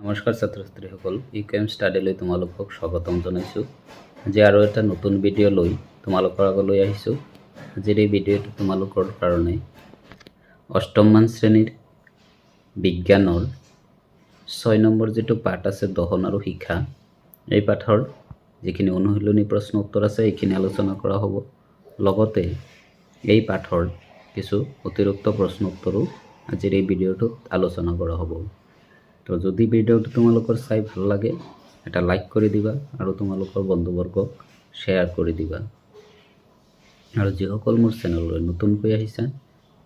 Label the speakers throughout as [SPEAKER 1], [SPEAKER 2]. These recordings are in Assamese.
[SPEAKER 1] নমস্কাৰ ছাত্ৰ ছাত্ৰীসকল, ইকুএম ষ্টাডিলৈ তোমালোকক স্বাগতম জনাইছোঁ। আজি আৰু এটা নতুন ভিডিঅ' লৈ তোমালোকৰ আগলৈ আহিছোঁ। আজিৰ এই ভিডিঅ'টো তোমালোকৰ কাৰণে অষ্টমমান শ্ৰেণীৰ বিজ্ঞানৰ 6 নম্বৰ যিটো পাঠ আছে দহন আৰু শিক্ষা, এই পাঠৰ যিখিনি অনুশীলনী প্ৰশ্ন উত্তৰ আছে এইখিনি আলোচনা কৰা হ'ব। লগতে এই পাঠৰ কিছু অতিৰিক্ত প্ৰশ্ন উত্তৰো আজিৰ এই ভিডিঅ'টোত আলোচনা কৰা হ'ব। তো যদি ভিডিঅ'টো তোমালোকৰ চাই ভাল লাগে এটা লাইক কৰি দিবা আৰু তোমালোকৰ বন্ধুবৰ্গক শ্বেয়াৰ কৰি দিবা। আৰু যিসকল মোৰ চেনেললৈ নতুনকৈ আহিছা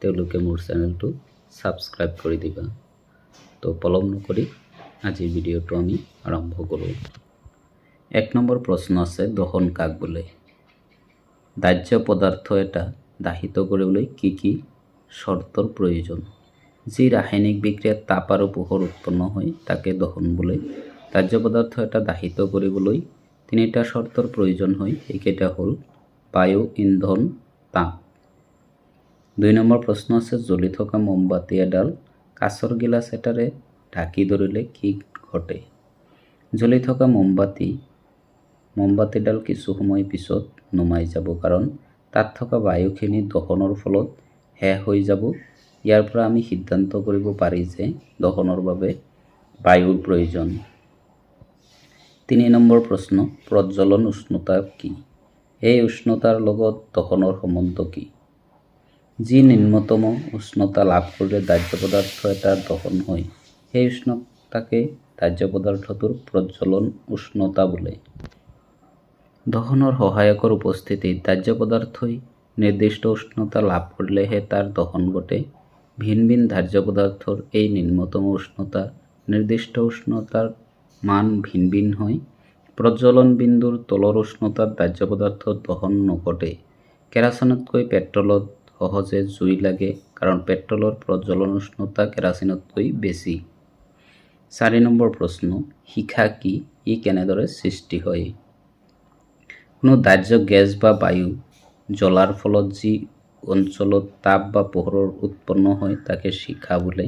[SPEAKER 1] তেওঁলোকে মোৰ চেনেলটো ছাবস্ক্ৰাইব কৰি দিবা। তো পলম নকৰি আজিৰ ভিডিঅ'টো আমি আৰম্ভ কৰোঁ। 1 নম্বৰ প্ৰশ্ন আছে, দহন কাক বোলে? দাহ্য পদাৰ্থ এটা দাহিত কৰিবলৈ কি কি শৰ্তৰ প্ৰয়োজন? যি ৰাসায়নিক বিক্ৰিয়াত তাপ আৰু পোহৰ উৎপন্ন হয় তাকে দহন বোলে। দাহ্য পদাৰ্থ এটা দাহিত কৰিবলৈ 3টা শৰ্তৰ প্ৰয়োজন হয়, এইকেইটা হ'ল বায়ু, ইন্ধন, তাপ। 2 নম্বৰ প্ৰশ্ন আছে, জ্বলি থকা মমবাতি এডাল কাঁচৰ গিলাচ এটাৰে ঢাকি ধৰিলে কি ঘটে? জ্বলি থকা মমবাতিডাল কিছু সময় পিছত নুমাই যাব, কাৰণ তাত থকা বায়ুখিনি দহনৰ ফলত শেষ হৈ যাব। ইয়াৰ পৰা আমি সিদ্ধান্ত কৰিব পাৰি যে দহনৰ বাবে বায়ুৰ প্ৰয়োজন। 3 নম্বৰ প্ৰশ্ন, প্ৰজ্বলন উষ্ণতা কি? এই উষ্ণতাৰ লগত দহনৰ সম্বন্ধ কি? যি নিম্নতম উষ্ণতা লাভ কৰিলে দাহ্য পদাৰ্থ এটাৰ দহন হয় সেই উষ্ণতাকে দাহ্য পদাৰ্থটোৰ প্ৰজ্বলন উষ্ণতা বোলে। দহনৰ সহায়কৰ উপস্থিতিত দাহ্য পদাৰ্থই নিৰ্দিষ্ট উষ্ণতা লাভ কৰিলেহে তাৰ দহন ঘটে। ভিন ভিন দাহ্য পদাৰ্থৰ এই নিম্নতম উষ্ণতা নিৰ্দিষ্ট উষ্ণতাৰ মান ভিন ভিন হয়। প্ৰজ্বলন বিন্দুৰ তলৰ উষ্ণতাত দাহ্য পদাৰ্থৰ দহন নঘটে। কেৰাচিনতকৈ পেট্ৰলত সহজে জুই লাগে, কাৰণ পেট্ৰলৰ প্ৰজ্বলন উষ্ণতা কেৰাচিনতকৈ বেছি। 4 নম্বৰ প্ৰশ্ন, শিখা কি? ই কেনেদৰে সৃষ্টি হয়? কোনো দাহ্য গেছ বা বায়ু জ্বলাৰ ফলত যি অঞ্চলত তাপ বা পোহৰৰ উৎপন্ন হয় তাকে শিখা বোলে।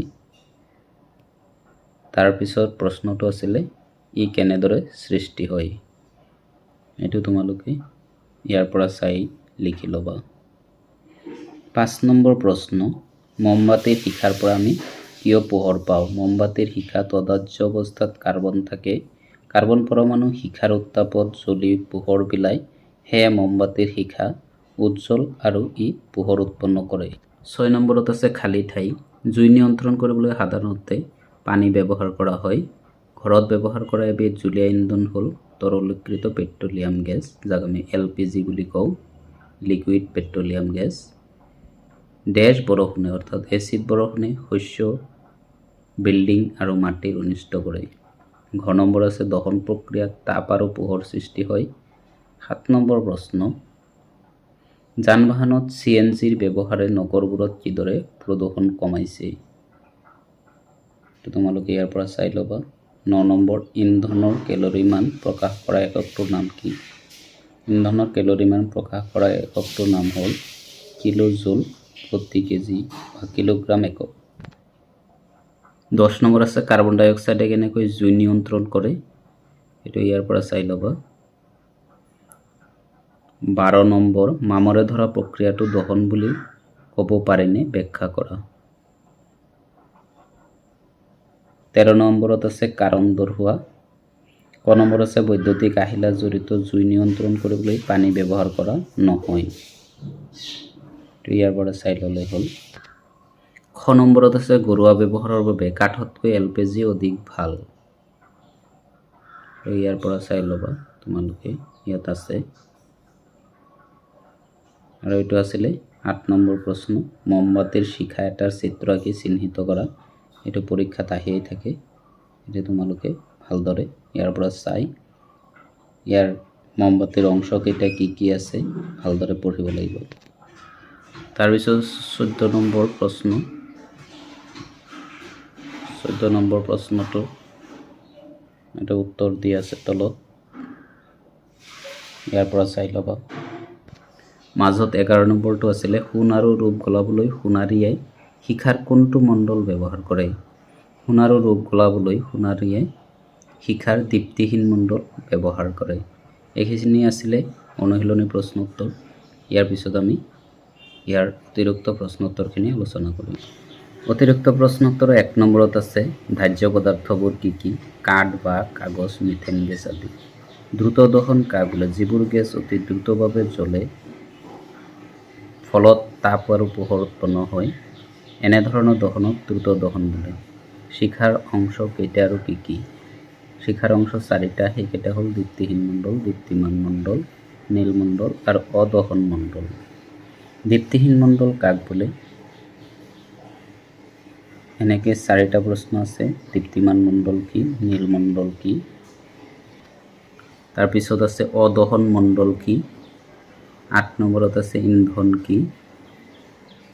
[SPEAKER 1] তাৰপিছত প্ৰশ্নটো আছিলে ই কেনেদৰে সৃষ্টি হয়, এইটো তোমালোকে ইয়াৰ পৰা চাই লিখি ল'বা। 5 নম্বৰ প্ৰশ্ন, মমবাতিৰ শিখাৰ পৰা আমি কিয় পোহৰ পাওঁ? মমবাতিৰ শিখাত অদাহ্য অৱস্থাত কাৰ্বন থাকে। কাৰ্বন পৰমাণু শিখাৰ উত্তাপত জ্বলি পোহৰ বিলায়, সেয়ে মমবাতিৰ শিখা উজ্জ্বল আৰু ই পোহৰ উৎপন্ন কৰে। 6 নম্বৰত আছে খালী ঠাই। জুই নিয়ন্ত্ৰণ কৰিবলৈ সাধাৰণতে পানী ব্যৱহাৰ কৰা হয়। ঘৰত ব্যৱহাৰ কৰা এবিধ জুলীয়া ইন্ধন হ'ল তৰলীকৃত পেট্ৰলিয়াম গেছ, যাক আমি LPG বুলি কওঁ, লিকুইড পেট্ৰলিয়াম গেছ। ডেছ বৰষুণে অৰ্থাৎ এচিড বৰষুণে শস্য, বিল্ডিং আৰু মাটিৰ অনিষ্ট কৰে। ঘ নম্বৰ আছে, দহন প্ৰক্ৰিয়াত তাপ আৰু পোহৰ সৃষ্টি হয়। 7 নম্বৰ প্ৰশ্ন, যান বাহনত CNGৰ ব্যৱহাৰে নগৰবোৰত কিদৰে প্ৰদূষণ কমাইছে? তোমালোকে ইয়াৰ পৰা চাই ল'বা। 9 নম্বৰ, ইন্ধনৰ কেলৰি মান প্ৰকাশ কৰা এককটোৰ নাম কি? ইন্ধনৰ কেলৰি মান প্ৰকাশ কৰা এককটোৰ নাম হ'ল কিলোজুল প্ৰতি কেজি বা কিলোগ্ৰাম একক। 10 নম্বৰ আছে, কাৰ্বন ডাই অক্সাইডে কেনেকৈ জুই নিয়ন্ত্ৰণ কৰে? এইটো ইয়াৰ পৰা চাই ল'বা। 12 নম্বৰ, মামৰে ধৰা প্ৰক্ৰিয়াটো দহন বুলি ক'ব পাৰিনে? ব্যাখ্যা কৰা। 13 নম্বৰত আছে কাৰণ দৰ্শোৱা। ক নম্বৰ আছে, বৈদ্যুতিক আহিলা জড়িত জুই নিয়ন্ত্ৰণ কৰিবলৈ পানী ব্যৱহাৰ কৰা নহয়। ইয়াৰ পৰা চাই ল'লে হ'ল। খ নম্বৰত আছে, ঘৰুৱা ব্যৱহাৰৰ বাবে কাঠতকৈ LPG অধিক ভাল। ইয়াৰ পৰা চাই ল'বা তোমালোকে, ইয়াত আছে। আৰু এইটো আছিলে 8 নম্বৰ প্ৰশ্ন, মমবাতিৰ শিখা এটাৰ চিত্ৰ আঁকি চিহ্নিত কৰা। এইটো পৰীক্ষাত আহিয়েই থাকে, এইটো তোমালোকে ভালদৰে ইয়াৰ পৰা চাই ইয়াৰ মমবাতিৰ অংশকেইটা কি কি আছে ভালদৰে পঢ়িব লাগিব। তাৰপিছত 14 নম্বৰ প্ৰশ্ন, 14 নম্বৰ প্ৰশ্নটো এটা উত্তৰ দি আছে তলত, ইয়াৰ পৰা চাই ল'বা। মাজত 11 নম্বৰটো আছিলে, সোণ আৰু ৰূপ গলাবলৈ সোণাৰীয়ে শিখাৰ কোনটো মণ্ডল ব্যৱহাৰ কৰে? সোণাৰু ৰূপ গলাবলৈ সোণাৰীয়ে শিখাৰ দীপ্তিহীন মণ্ডল ব্যৱহাৰ কৰে। এইখিনি আছিলে অনুশীলনী প্ৰশ্ন উত্তৰ। ইয়াৰ পিছত আমি ইয়াৰ অতিৰিক্ত প্ৰশ্ন উত্তৰখিনি আলোচনা কৰিম। অতিৰিক্ত প্ৰশ্ন উত্তৰ 1 নম্বৰত আছে ধাৰ্য পদাৰ্থবোৰ কি কি? কাঠ বা কাগজ, মিথেন গেছ আদি। দ্ৰুত দহন কাক বোলে? যিবোৰ গেছ অতি দ্ৰুতভাৱে জ্বলে ফলত তাপ আৰু পোহৰ উৎপন্ন হয়, এনেধৰণৰ দহনক দ্ৰুত দহন বোলে। শিখাৰ অংশ কেইটা আৰু কি কি? শিখাৰ অংশ 4টা, সেইকেইটা হ'ল দীপ্তিহীন মণ্ডল, দীপ্তিমান মণ্ডল, নীল মণ্ডল আৰু অদহন মণ্ডল। দীপ্তিহীন মণ্ডল কাক বোলে? এনেকে 4টা প্ৰশ্ন আছে। দীপ্তিমান মণ্ডল কি? নীল মণ্ডল কি? তাৰপিছত আছে অদহন মণ্ডল কি? 8 নম্বৰত আছে ইন্ধন কি?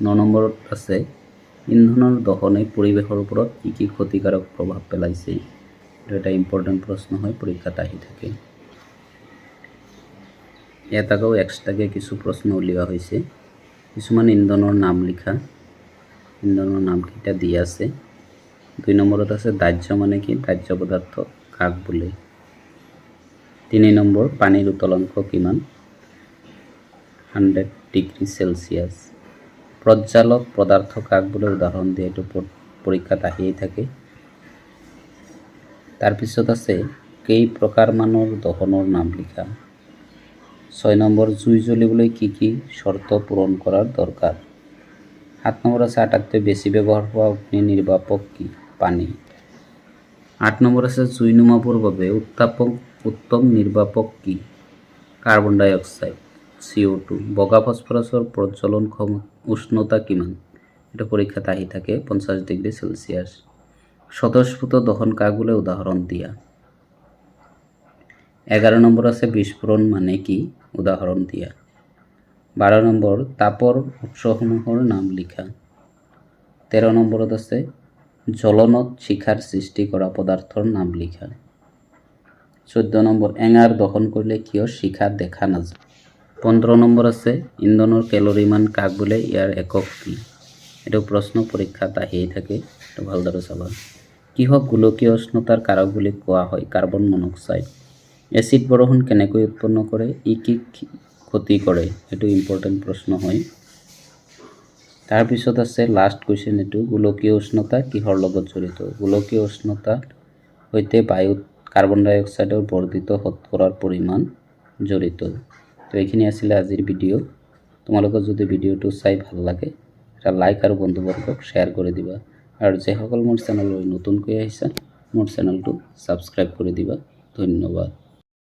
[SPEAKER 1] 9 নম্বৰত আছে ইন্ধনৰ দহনে পৰিৱেশৰ ওপৰত কি কি ক্ষতিকাৰক প্ৰভাৱ পেলাইছে? এইটো এটা ইম্পৰ্টেণ্ট প্ৰশ্ন হয়, পৰীক্ষাত আহি থাকে। ইয়াত আকৌ এক্সট্ৰাকৈ কিছু প্ৰশ্ন উলিওৱা হৈছে। কিছুমান ইন্ধনৰ নাম লিখা। ইন্ধনৰ নামকেইটা দি আছে। 2 নম্বৰত আছে দাহ্য মানে কি? দাহ্য পদাৰ্থ কাক বোলে? 3 নম্বৰ পানীৰ উতলাংক কিমান? 100 ডিগ্ৰী চেলচিয়াছ। প্ৰজ্বালক পদাৰ্থ কাক বোলে? উদাহৰণ দিয়ে, এইটো পৰীক্ষাত আহিয়েই থাকে। তাৰপিছত আছে কেই প্ৰকাৰমানৰ দহনৰ নাম লিখা। 6 নম্বৰ জুই জ্বলিবলৈ কি কি শৰ্ত পূৰণ কৰাৰ দৰকাৰ? 7 নম্বৰ আছে আটাইতকৈ বেছি ব্যৱহাৰ হোৱা অগ্নি নিৰ্বাপক কি? পানী। 8 নম্বৰ আছে জুই নুমাবৰ বাবে উত্তম নিৰ্বাপক কি? কাৰ্বন ডাই অক্সাইড, CO2। বগা ফছফৰাছৰ প্ৰজ্বলন উষ্ণতা কিমান? এটা পৰীক্ষাত আহি থাকে 50 ডিগ্ৰী চেলচিয়াছ। স্বতঃস্ফূৰ্ত দহন কাক বোলে? উদাহৰণ দিয়া। 11 নম্বৰ আছে বিস্ফোৰণ মানে কি? উদাহৰণ দিয়া। 12 নম্বৰ তাপৰ উৎসসমূহৰ নাম লিখা। 13 নম্বৰত আছে জ্বলনত শিখাৰ সৃষ্টি কৰা পদাৰ্থৰ নাম লিখা। 14 নম্বৰ এঙাৰ দহন কৰিলে কিয় শিখা দেখা নাযায়? 15 নম্বৰ আছে ইন্ধনৰ কেলৰি মান কাক বোলে? ইয়াৰ একক কি? এইটো প্ৰশ্ন পৰীক্ষাত আহিয়েই থাকে, এইটো ভালদৰে চাবা। কিহক গোলকীয় উষ্ণতাৰ কাৰক বুলি কোৱা হয়? Carbon monoxide. এচিড বৰষুণ কেনেকৈ উৎপন্ন কৰে? ই কি ক্ষতি কৰে? এইটো ইম্পৰ্টেণ্ট প্ৰশ্ন হয়। তাৰপিছত আছে লাষ্ট কুৱেশ্যন, এইটো গোলকীয় উষ্ণতা কিহৰ লগত জড়িত? গোলকীয় উষ্ণতাৰ সৈতে বায়ুত কাৰ্বন ডাই অক্সাইডৰ বৰ্ধিত শতকৰাৰ পৰিমাণ জড়িত। তো এইখিনি আছিলে আজিৰ ভিডিঅ'। তোমালোকৰ যদি ভিডিঅ'টো চাই ভাল লাগে এটা লাইক আৰু বন্ধুবৰ্গক শ্বেয়াৰ কৰি দিবা, আৰু যিসকল মোৰ চেনেললৈ নতুনকৈ আহিছা মোৰ চেনেলটো ছাবস্ক্ৰাইব কৰি দিবা। ধন্যবাদ।